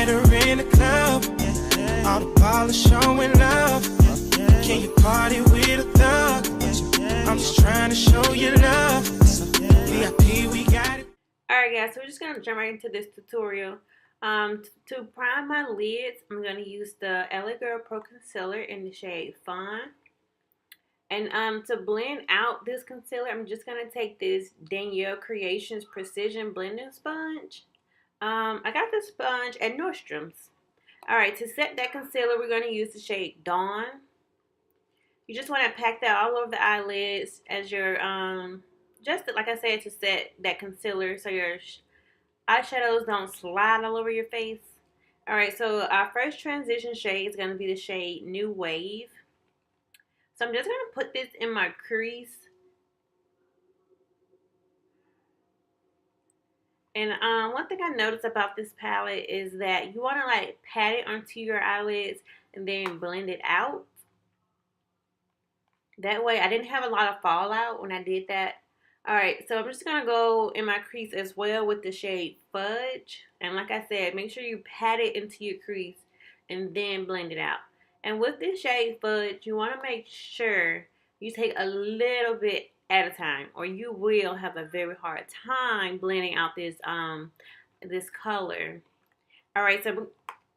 her in the club. All the ballers showing love. Can you party with a thug? I'm just trying to show you love. VIP, we got it. Alright guys, so we're just going to jump right into this tutorial. To prime my lids, I'm going to use the LA Girl Pro Concealer in the shade Fawn. And to blend out this concealer, I'm just going to take this Danielle Creations Precision Blending Sponge. I got this sponge at Nordstrom's. Alright, to set that concealer, we're going to use the shade Dawn. You just want to pack that all over the eyelids as your, just like I said, to set that concealer so your eyeshadows don't slide all over your face. Alright, so our first transition shade is going to be the shade New Wave. So I'm just going to put this in my crease. And one thing I noticed about this palette is that you want to like pat it onto your eyelids and then blend it out. That way I didn't have a lot of fallout when I did that. Alright, so I'm just going to go in my crease as well with the shade Fudge. And like I said, make sure you pat it into your crease and then blend it out. And with this shade Fudge, you want to make sure you take a little bit at a time, or you will have a very hard time blending out this this color. Alright, so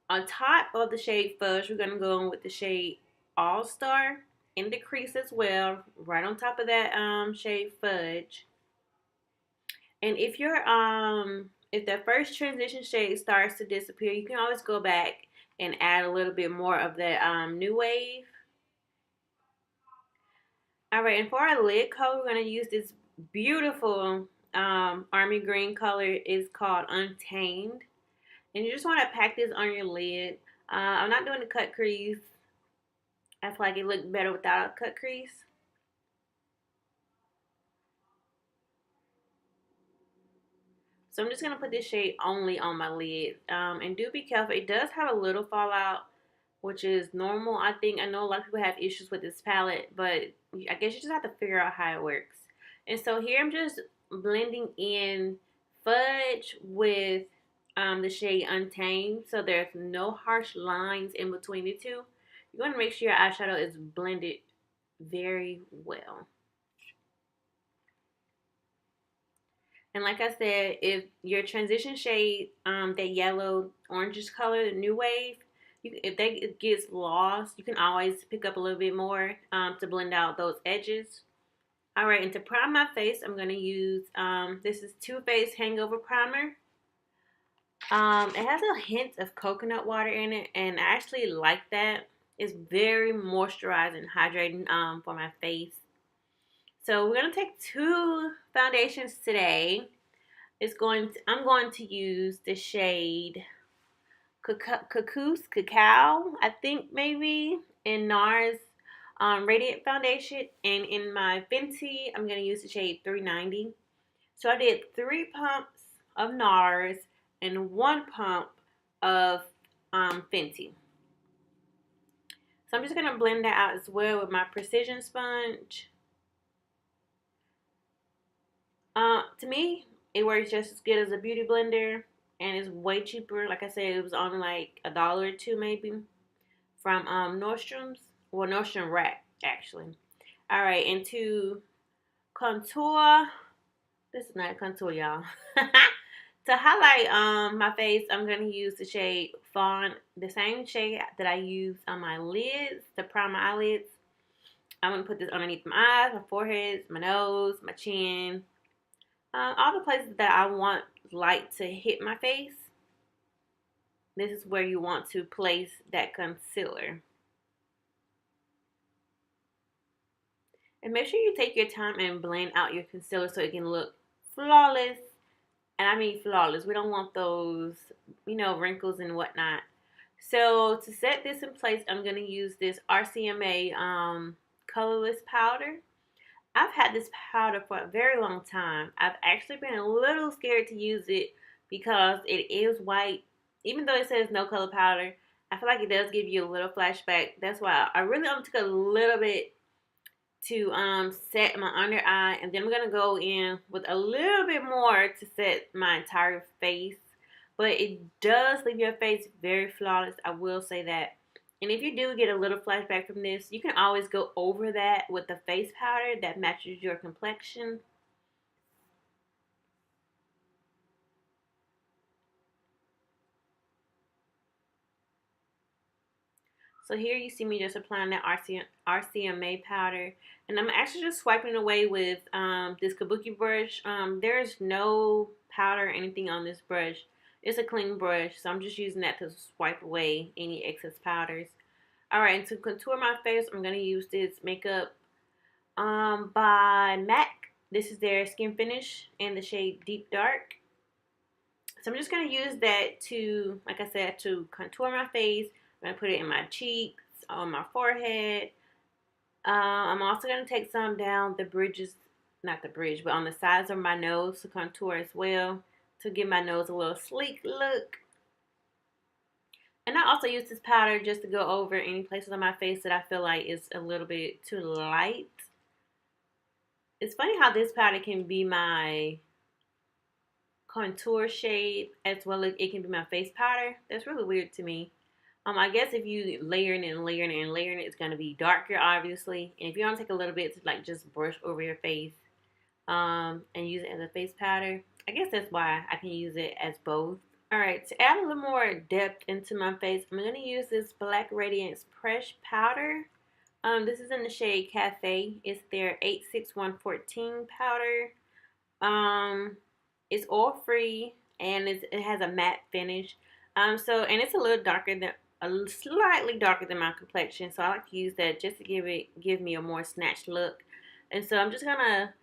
on top of the shade Fudge, we're going to go in with the shade All Star in the crease as well, right on top of that shade Fudge. And if your if the first transition shade starts to disappear, you can always go back and add a little bit more of that New Wave. Alright, and for our lid color, we're going to use this beautiful army green color. It's called Untamed. And you just want to pack this on your lid. I'm not doing the cut crease. I feel like it looked better without a cut crease. So I'm just going to put this shade only on my lid. And do be careful. It does have a little fallout, which is normal. I know a lot of people have issues with this palette, but I guess you just have to figure out how it works. And so here I'm just blending in Fudge with the shade Untamed, so there's no harsh lines in between the two. You want to make sure your eyeshadow is blended very well. And like I said, if your transition shade, that yellow orangish color, the New Wave, if it gets lost, you can always pick up a little bit more to blend out those edges. Alright, and to prime my face, I'm going to use, this is Too Faced Hangover Primer. It has a hint of coconut water in it, and I actually like that. It's very moisturizing, hydrating for my face. So we're going to take two foundations today. I'm going to use the shade Cacao, I think maybe, in NARS Radiant Foundation. And in my Fenty, I'm going to use the shade 390. So I did 3 pumps of NARS and 1 pump of Fenty. So I'm just going to blend that out as well with my precision sponge. To me, it works just as good as a beauty blender, and it's way cheaper. Like I said, it was only like $1 or $2 maybe from Nordstrom's. Well, Nordstrom Rack actually. All right, and to contour, this is not a contour, y'all. To highlight my face, I'm gonna use the shade Fawn, the same shade that I used on my lids to prime my eyelids. I'm gonna put this underneath my eyes, my forehead, my nose, my chin. All the places that I want light to hit my face. This is where you want to place that concealer. And make sure you take your time and blend out your concealer so it can look flawless. And I mean flawless. We don't want those, wrinkles and whatnot. So to set this in place, I'm going to use this RCMA colorless powder. I've had this powder for a very long time. I've actually been a little scared to use it because it is white. Even though it says no color powder, I feel like it does give you a little flashback. That's why I really only took a little bit to set my under eye. And then I'm going to go in with a little bit more to set my entire face. but it does leave your face very flawless. I will say that. And if you do get a little flashback from this, you can always go over that with the face powder that matches your complexion. So here you see me just applying that RCMA powder. And I'm actually just swiping away with this kabuki brush. There's no powder or anything on this brush. It's a clean brush, so I'm just using that to swipe away any excess powders. Alright, and to contour my face, I'm going to use this makeup by MAC. This is their Skin Finish in the shade Deep Dark. So I'm just going to use that to, like I said, to contour my face. I'm going to put it in my cheeks, on my forehead. I'm also going to take some down the bridges, not the bridge, but on the sides of my nose to contour as well, to give my nose a little sleek look. And I also use this powder just to go over any places on my face that I feel like is a little bit too light. It's funny how this powder can be my contour shade as well as it can be my face powder. That's really weird to me. I guess if you layering it and layering it and layering it, it's going to be darker, obviously. And if you want to take a little bit to like just brush over your face and use it as a face powder, I guess that's why I can use it as both. Alright, to add a little more depth into my face, I'm going to use this Black Radiance Press Powder. This is in the shade Cafe. It's their 86114 powder. It's oil free and it has a matte finish. And it's a little darker than slightly darker than my complexion, so I like to use that just to give me a more snatched look. And so I'm just gonna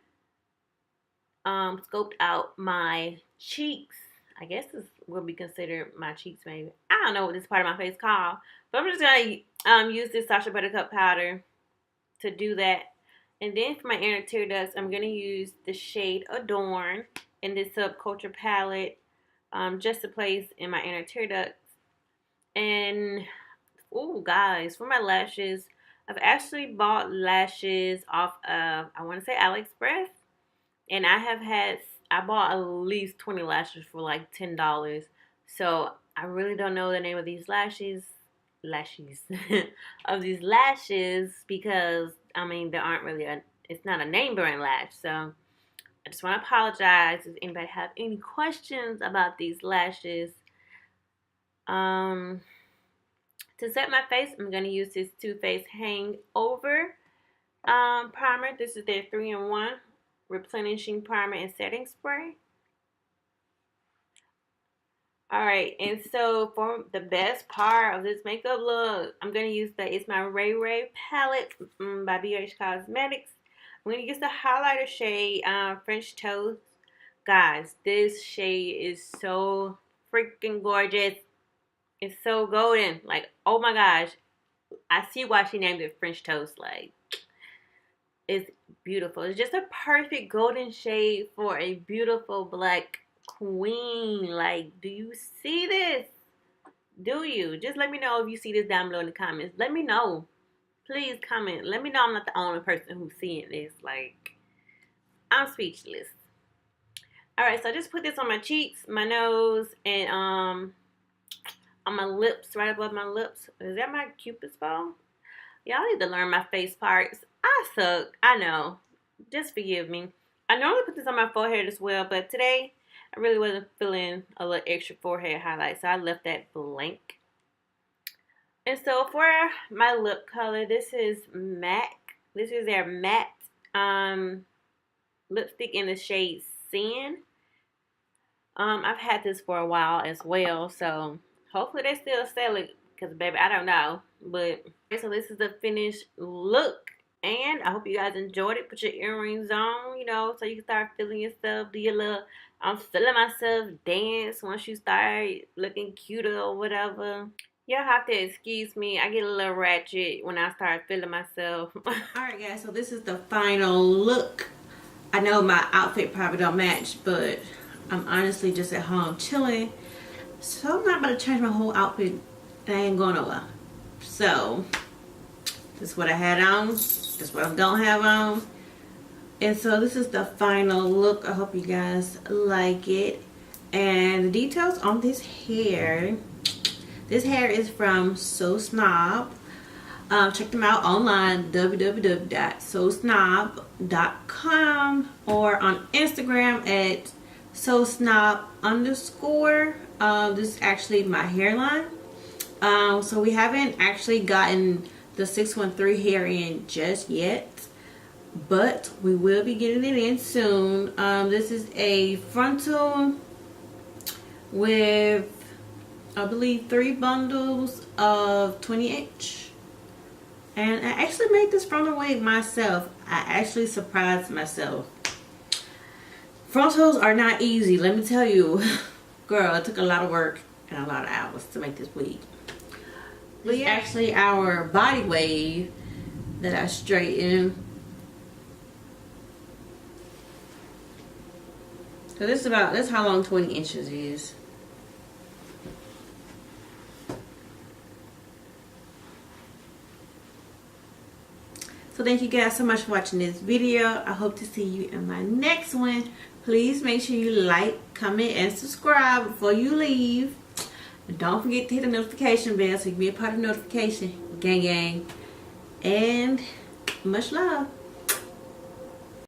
scope out my cheeks. I guess this will be considered my cheeks, maybe. I don't know what this part of my face is called, but I'm just gonna use this Sacha Buttercup powder to do that. And then for my inner tear ducts, I'm gonna use the shade Adorn in this Subculture palette, just to place in my inner tear ducts. And oh guys, for my lashes, I've actually bought lashes off of, I want to say, AliExpress, and I bought at least 20 lashes for like $10. So I really don't know the name of these lashes of these lashes, because I mean there aren't really it's not a name brand lash. So I just want to apologize if anybody have any questions about these lashes. To set my face, I'm going to use this Too Faced Hangover primer. This is their 3-in-1 replenishing primer and setting spray. Alright, and so for the best part of this makeup look, I'm going to use it's my Ray Ray palette by BH Cosmetics. I'm going to use the highlighter shade French Toast. Guys, this shade is so freaking gorgeous. It's so golden. Like, oh my gosh. I see why she named it French Toast. Like, it's beautiful. It's just a perfect golden shade for a beautiful black queen. Like, do you see this? Do you? Just let me know if you see this down below in the comments. Let me know. Please comment. Let me know I'm not the only person who's seeing this. Like, I'm speechless. Alright, so I just put this on my cheeks, my nose, and on my lips, right above my lips. Is that my Cupid's bow? Y'all need to learn my face parts. I suck. I know. Just forgive me. I normally put this on my forehead as well, but today I really wasn't feeling a little extra forehead highlight, so I left that blank. And so for my lip color, this is MAC. This is their matte lipstick in the shade Sin. I've had this for a while as well, so hopefully they still sell it, because baby, I don't know. But so this is the finished look, and I hope you guys enjoyed it. Put your earrings on, you know, so you can start feeling yourself. Do your little I'm feeling myself dance once you start looking cuter or whatever. Y'all have to excuse me. I get a little ratchet when I start feeling myself. Alright guys, so this is the final look. I know my outfit probably don't match, but I'm honestly just at home chilling. So I'm not about to change my whole outfit. I ain't going nowhere. So this is what I had on. This is what I don't have on. And so this is the final look. I hope you guys like it. And the details on this hair is from So Snob. Check them out online, www.sosnob.com, or on Instagram at sosnob_. This is actually my hairline. So we haven't actually gotten the 613 hair in just yet, but we will be getting it in soon. This is a frontal with, I believe, 3 bundles of 20H. And I actually made this frontal wig myself. I actually surprised myself. Frontals are not easy, let me tell you. Girl, it took a lot of work and a lot of hours to make this wig. This is actually our body wave that I straightened. So that's how long 20 inches is. So thank you guys so much for watching this video. I hope to see you in my next one. Please make sure you like, comment, and subscribe before you leave. And don't forget to hit the notification bell so you can be a part of the notification. Gang gang. And much love.